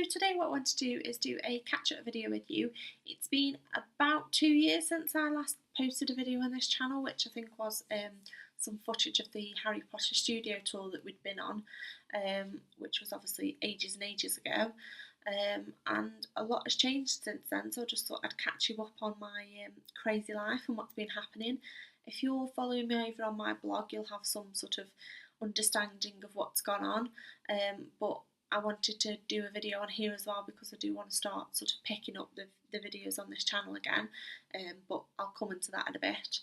today what I want to do is do a catch-up video with you. It's been about 2 years since I last posted a video on this channel, which I think was some footage of the Harry Potter studio tour that we'd been on, which was obviously ages and ages ago. And a lot has changed since then, so I just thought I'd catch you up on my crazy life and what's been happening. If you're following me over on my blog, you'll have some sort of understanding of what's gone on, but I wanted to do a video on here as well because I do want to start sort of picking up the videos on this channel again, but I'll come into that in a bit.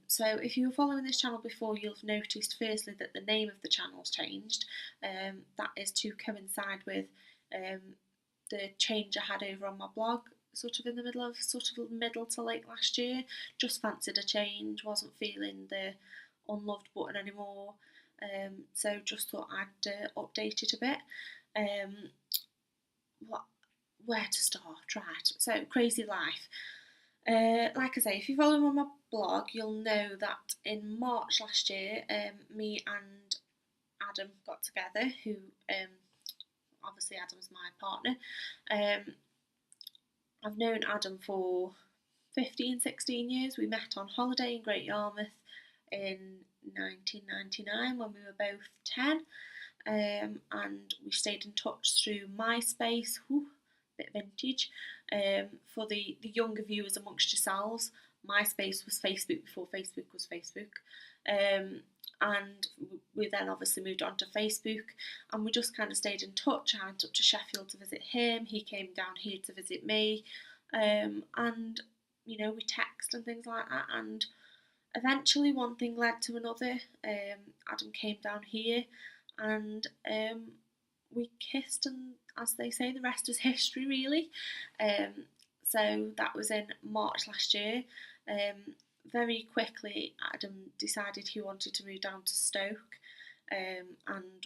So if you were following this channel before, you'll have noticed firstly that the name of the channel's changed. That is to coincide with the change I had over on my blog, sort of in the middle to late last year. Just fancied a change, wasn't feeling the unloved button anymore. So just thought I'd update it a bit. Where to start? Right. So crazy life. Like I say, if you follow me on my blog, you'll know that in March last year, me and Adam got together. Who obviously Adam's my partner. I've known Adam for 15-16 years. We met on holiday in Great Yarmouth in 1999 when we were both 10, and we stayed in touch through MySpace. Bit vintage. For the younger viewers amongst yourselves, MySpace was Facebook before Facebook was Facebook, and we then obviously moved on to Facebook, and we just kind of stayed in touch. I went up to Sheffield to visit him, he came down here to visit me, and we text and things like that, and eventually one thing led to another. Adam came down here and we kissed, and as they say, the rest is history really. So that was in March last year. Very quickly Adam decided he wanted to move down to Stoke, and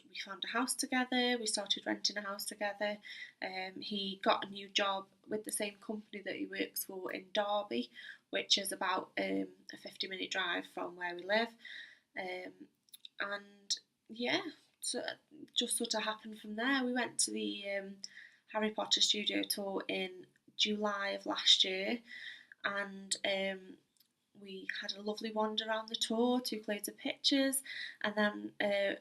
we found a house together. We started renting a house together. He got a new job with the same company that he works for in Derby, which is about a 50-minute drive from where we live. And yeah, so just sort of happened from there. We went to the Harry Potter studio tour in July of last year, and we had a lovely wander around the tour, took loads of pictures, and then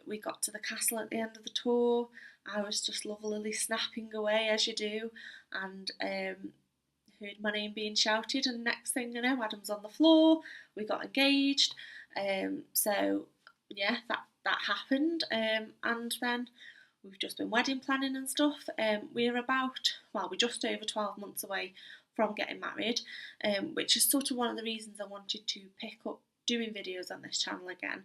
we got to the castle at the end of the tour. I was just lovelily snapping away as you do, and heard my name being shouted, and next thing you know, Adam's on the floor. We got engaged. So yeah, that happened, and then we've just been wedding planning and stuff. We're just over 12 months away from getting married, which is sort of one of the reasons I wanted to pick up doing videos on this channel again.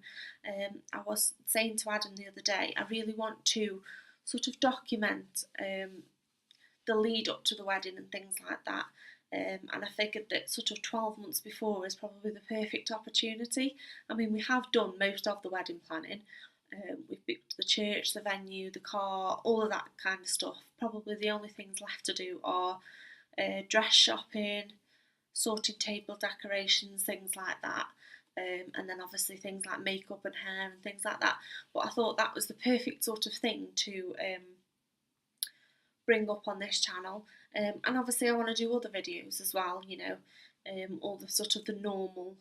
I was saying to Adam the other day, I really want to sort of document the lead up to the wedding and things like that. And I figured that sort of 12 months before is probably the perfect opportunity. I mean, we have done most of the wedding planning. We've booked the church, the venue, the car, all of that kind of stuff. Probably the only things left to do are dress shopping, sorting table decorations, things like that. And then obviously things like makeup and hair and things like that. But I thought that was the perfect sort of thing to bring up on this channel. And obviously I want to do other videos as well, all the sort of the normal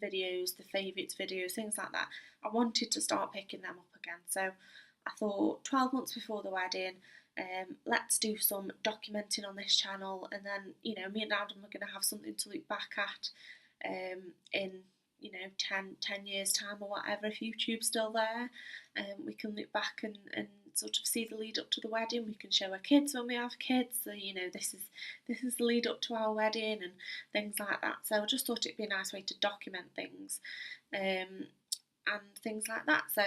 videos, the favourites videos, things like that. I wanted to start picking them up again. So I thought 12 months before the wedding, let's do some documenting on this channel, and then, me and Adam are going to have something to look back at in 10 years time or whatever, if YouTube's still there. We can look back and sort of see the lead up to the wedding. We can show our kids when we have kids, so this is the lead up to our wedding and things like that. So I just thought it'd be a nice way to document things, and things like that. So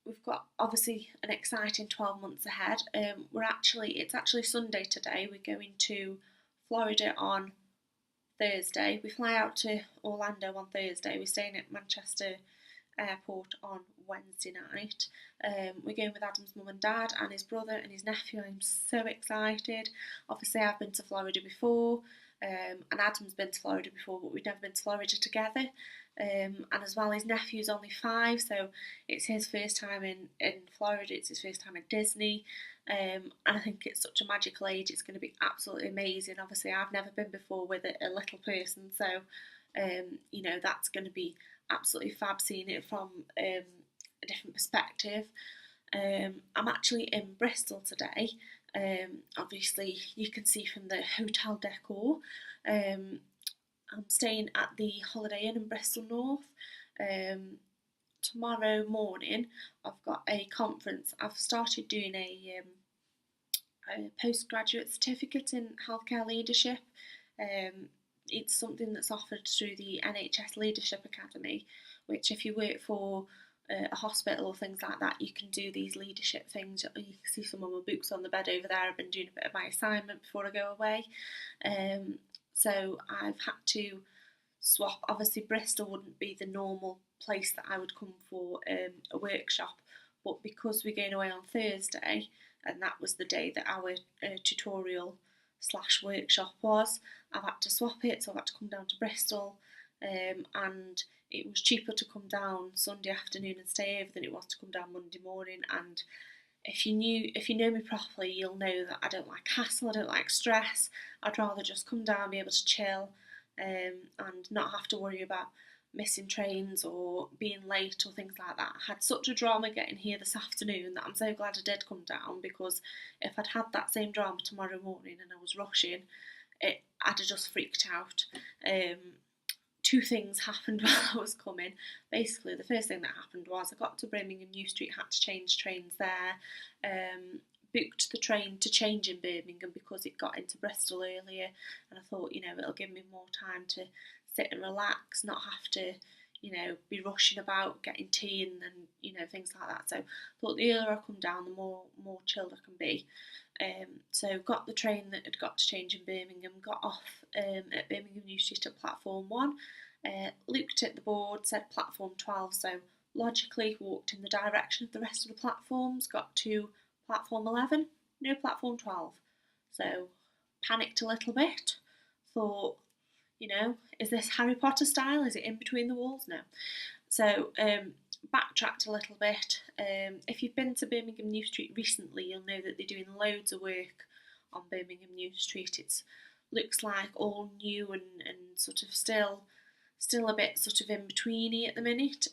we've got obviously an exciting 12 months ahead. It's actually Sunday today. We're going to Florida on Thursday. We fly out to Orlando on Thursday. We're staying at Manchester Airport on Wednesday night. We're going with Adam's mum and dad and his brother and his nephew. I'm so excited. Obviously I've been to Florida before, and Adam's been to Florida before, but we've never been to Florida together. And as well, his nephew's only 5, so it's his first time in Florida. It's his first time at Disney. And I think it's such a magical age. It's going to be absolutely amazing. Obviously, I've never been before with a little person, so you know, that's going to be absolutely fab seeing it from a different perspective. I'm actually in Bristol today. Obviously, you can see from the hotel decor. Um, I'm staying at the Holiday Inn in Bristol North. Um, Tomorrow morning, I've got a conference. I've started doing a postgraduate certificate in healthcare leadership. Um, it's something that's offered through the NHS Leadership Academy, which if you work for a hospital or things like that, you can do these leadership things. You can see some of my books on the bed over there. I've been doing a bit of my assignment before I go away. So I've had to swap. Obviously, Bristol wouldn't be the normal place that I would come for a workshop, but because we're going away on Thursday, and that was the day that our tutorial slash workshop was, I've had to swap it, so I've had to come down to Bristol, and it was cheaper to come down Sunday afternoon and stay over than it was to come down Monday morning. And if you know me properly, you'll know that I don't like hassle, I don't like stress. I'd rather just come down, be able to chill, and not have to worry about missing trains or being late or things like that. I had such a drama getting here this afternoon that I'm so glad I did come down, because if I'd had that same drama tomorrow morning and I was rushing, I'd have just freaked out. Two things happened while I was coming. Basically, the first thing that happened was I got to Birmingham New Street, had to change trains there, booked the train to change in Birmingham because it got into Bristol earlier, and I thought, you know, it'll give me more time to sit and relax, not have to, you know, be rushing about getting tea and you know, things like that. So I thought the earlier I come down, the more chilled I can be. So got the train that had got to change in Birmingham, got off at Birmingham New Street at platform 1, looked at the board, said platform 12, so logically walked in the direction of the rest of the platforms, got to platform 11, no platform 12. So panicked a little bit, thought, you know, is this Harry Potter style? Is it in between the walls? No. So backtracked a little bit. If you've been to Birmingham New Street recently, you'll know that they're doing loads of work on Birmingham New Street. It looks like all new and sort of still a bit sort of in betweeny at the minute.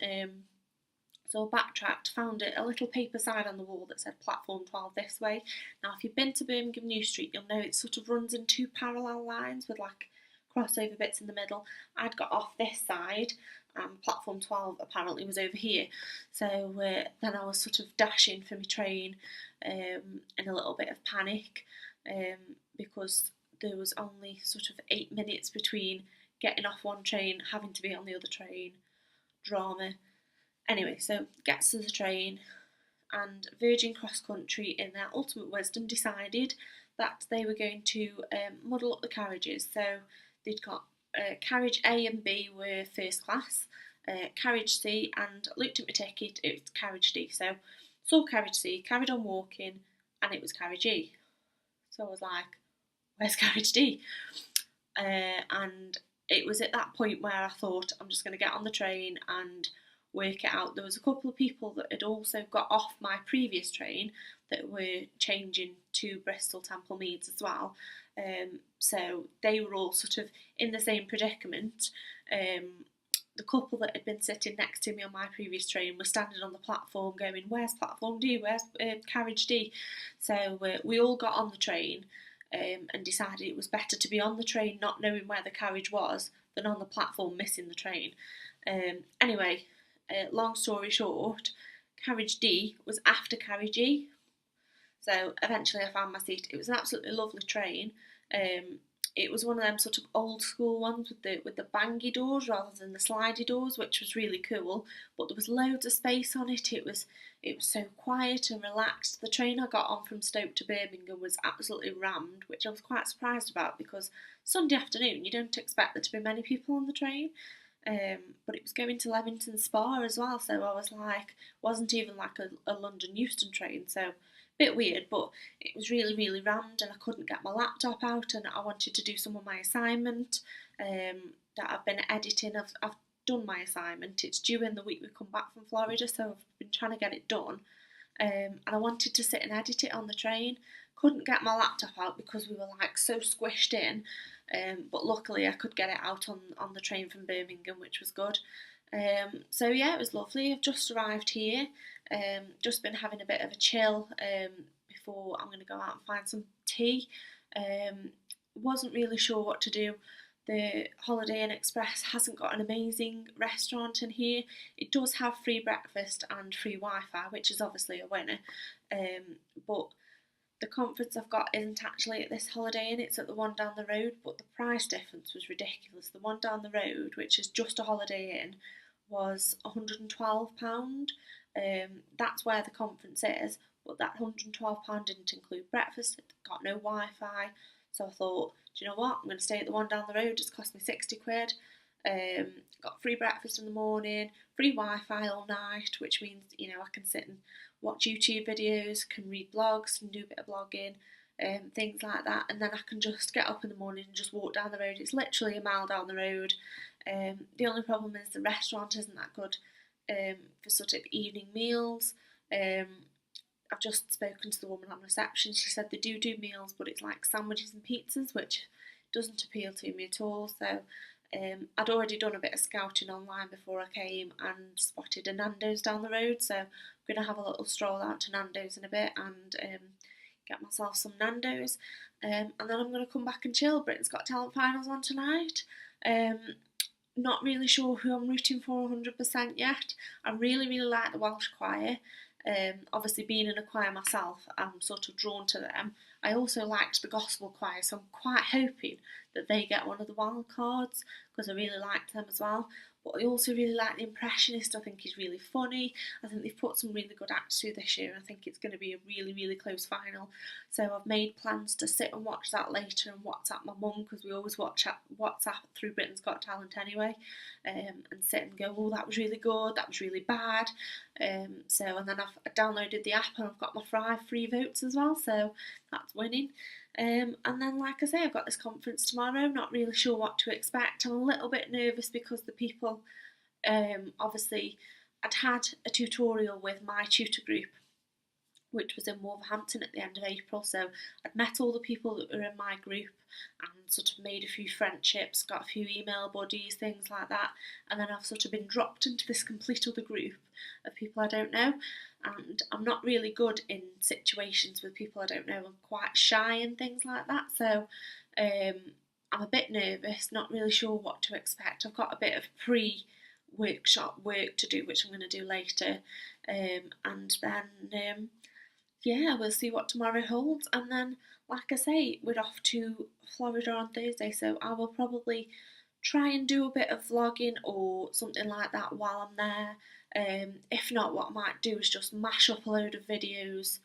So I backtracked, found a little paper sign on the wall that said platform 12 this way. Now, if you've been to Birmingham New Street, you'll know it sort of runs in two parallel lines with like crossover bits in the middle. I'd got off this side, and platform 12 apparently was over here. So then I was sort of dashing for my train in a little bit of panic, because there was only sort of 8 minutes between getting off one train, having to be on the other train, drama. Anyway, so gets to the train, and Virgin Cross Country, in their ultimate wisdom, decided that they were going to muddle up the carriages. So they'd got carriage A and B were first class, carriage C, and looked at my ticket, it was carriage D. So saw carriage C, carried on walking, and it was carriage E. So I was like, where's carriage D? And it was at that point where I thought, I'm just going to get on the train and work it out. There was a couple of people that had also got off my previous train that were changing to Bristol Temple Meads as well. So they were all sort of in the same predicament. The couple that had been sitting next to me on my previous train were standing on the platform going, where's platform D, where's carriage D? So we all got on the train and decided it was better to be on the train not knowing where the carriage was than on the platform missing the train. Anyway, long story short, carriage D was after carriage E. So eventually I found my seat. It was an absolutely lovely train. It was one of them sort of old school ones with the bangy doors rather than the slidey doors, which was really cool. But there was loads of space on it. It was so quiet and relaxed. The train I got on from Stoke to Birmingham was absolutely rammed, which I was quite surprised about, because Sunday afternoon you don't expect there to be many people on the train. But it was going to Leamington Spa as well, so I was like, wasn't even like a London Euston train, so bit weird, but it was really, really rammed, and I couldn't get my laptop out, and I wanted to do some of my assignment that I've been editing. I've done my assignment. It's due in the week we come back from Florida, so I've been trying to get it done. and I wanted to sit and edit it on the train. Couldn't get my laptop out because we were like so squished in, but luckily I could get it out on the train from Birmingham, which was good. So yeah, it was lovely. I've just arrived here, just been having a bit of a chill before I'm going to go out and find some tea. Wasn't really sure what to do. The Holiday Inn Express hasn't got an amazing restaurant in here. It does have free breakfast and free Wi-Fi, which is obviously a winner. But the conference I've got isn't actually at this Holiday Inn, it's at the one down the road, but the price difference was ridiculous. The one down the road, which is just a Holiday Inn, was £112. That's where the conference is, but that £112 didn't include breakfast, it got no Wi-Fi. So I thought, do you know what, I'm going to stay at the one down the road, it's cost me 60 quid. Got free breakfast in the morning, free Wi-Fi all night, which means, you know, I can sit and watch YouTube videos, can read blogs and do a bit of blogging, things like that, and then I can just get up in the morning and just walk down the road. It's literally a mile down the road. The only problem is the restaurant isn't that good for sort of evening meals. I've just spoken to the woman on reception. She said they do meals, but it's like sandwiches and pizzas, which doesn't appeal to me at all. So I'd already done a bit of scouting online before I came and spotted a Nando's down the road. So I'm going to have a little stroll out to Nando's in a bit and get myself some Nando's. And then I'm going to come back and chill. Britain's Got Talent finals on tonight. Not really sure who I'm rooting for 100% yet. I really like the Welsh choir. Obviously being in a choir myself, I'm sort of drawn to them. I also liked the gospel choir, so I'm quite hoping that they get one of the wild cards because I really liked them as well. But I also really like the Impressionist. I think he's really funny. I think they've put some really good acts through this year. I think it's going to be a really close final. So I've made plans to sit and watch that later and WhatsApp my mum, because we always WhatsApp through Britain's Got Talent anyway, and sit and go, oh, that was really good, that was really bad. And then I've downloaded the app and I've got my 5 free votes as well, so that's winning. And then, like I say, I've got this conference tomorrow. Not really sure what to expect. I'm a little bit nervous because the people, obviously, I'd had a tutorial with my tutor group, which was in Wolverhampton at the end of April. So I'd met all the people that were in my group and sort of made a few friendships, got a few email buddies, things like that. And then I've sort of been dropped into this complete other group of people I don't know. And I'm not really good in situations with people I don't know. I'm quite shy and things like that. So I'm a bit nervous, not really sure what to expect. I've got a bit of pre-workshop work to do, which I'm going to do later. And then yeah, we'll see what tomorrow holds. And then, like I say, we're off to Florida on Thursday, so I will probably try and do a bit of vlogging or something like that while I'm there. If not, what I might do is just mash up a load of videos.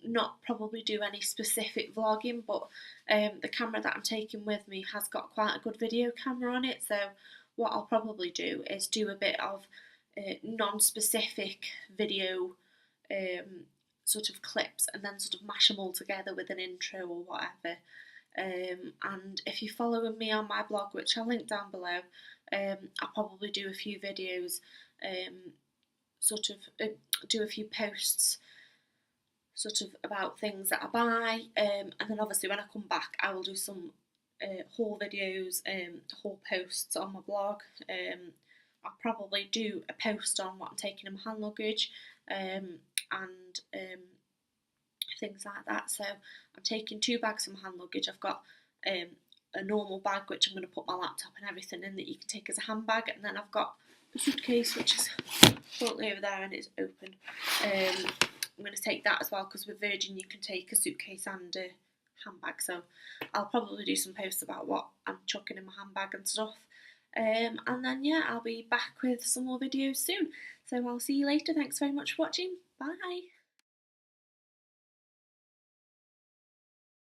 Not probably do any specific vlogging, but the camera that I'm taking with me has got quite a good video camera on it, so what I'll probably do is do a bit of non-specific video sort of clips and then sort of mash them all together with an intro or whatever. And if you're following me on my blog, which I'll link down below, I'll probably do a few videos, sort of do a few posts sort of about things that I buy, and then obviously when I come back I will do some haul videos, haul posts on my blog. I'll probably do a post on what I'm taking in my hand luggage, and things like that. So I'm taking 2 bags of my hand luggage. I've got a normal bag which I'm going to put my laptop and everything in that you can take as a handbag, and then I've got a suitcase which is currently over there and it's open. I'm going to take that as well because with Virgin you can take a suitcase and a handbag, so I'll probably do some posts about what I'm chucking in my handbag and stuff. And then yeah, I'll be back with some more videos soon. So I'll see you later. Thanks very much for watching. Bye.